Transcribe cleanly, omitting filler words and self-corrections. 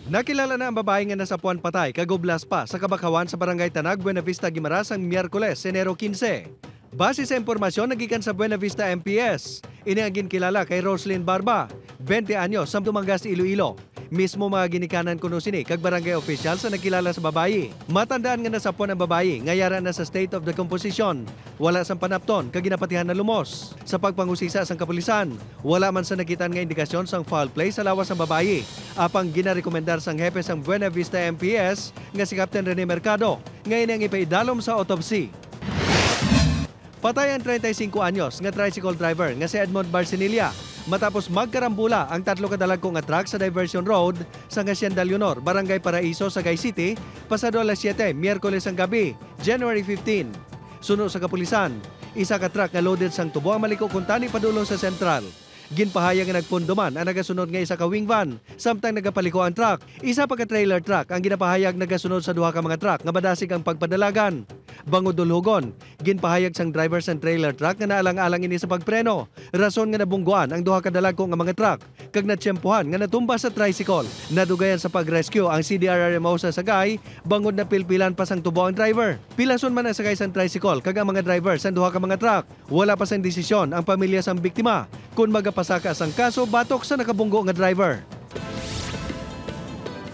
Nakilala na ang babae nga nasapuan patay kagublas pa sa Kabakawan sa Barangay Tanag, Buena Vista, Guimaras ang Miyerkules, Enero 15. Base sa impormasyon nagikan sa Buena Vista MPS, ini ang ginkilala kay Roslyn Barba, 20 anyos, sa Dumangas, Iloilo. Mismo mga ginikanan kuno sini kag barangay official sa nakilala sa babayi. Matandaan nga nasapuan ang babayi, ngayara na sa state of decomposition. Wala sang panapton kag ginapatihan na lumos. Sa pagpangusisa sang kapulisan, wala man sa nakitaan nga indikasyon sang foul play sa lawas ng babayi. Apang ginarekomendar sang hepe sang Buena Vista MPS nga si Captain Rene Mercado, ngayon ang ipaidalom sa autopsy. Patay ang 35 anyos nga tricycle driver nga si Edmond Barcinilla matapos magkarambula ang tatlo kadalagko nga truck sa Diversion Road sa Hacienda Leonor, Barangay Paraiso, Sagay City, pasado alas 7, Miyerkules ang gabi, January 15. Suno sa kapulisan, isa ka truck nga loaded sang tubo ang maliko kuntani padulong sa Sentral. Ginpahayag nga nagpunduman ang nagasunod nga isa ka wing van samtang nagapaliko ang truck. Isa pa ka trailer truck ang ginapahayag nagasunod sa duha ka mga truck nga badasig ang pagpadalagan. Bangod dulhugon, ginpahayag sang driver sang trailer truck nga naalang-alang ini sa pagpreno. Rason nga nabungguan ang duha ka dalagko nga mga truck kag natsyempohan nga natumba sa tricycle. Nadugayan sa pag-rescue ang CDRRMO sa Sagay, bangod na pilpilan pa sang tubo ang driver. Pilason man ang sagay sang tricycle kag ang mga driver sang duha ka mga truck. Wala pa sang desisyon ang pamilya sang biktima kung magapasaka sang kaso batok sa nakabunggo nga driver.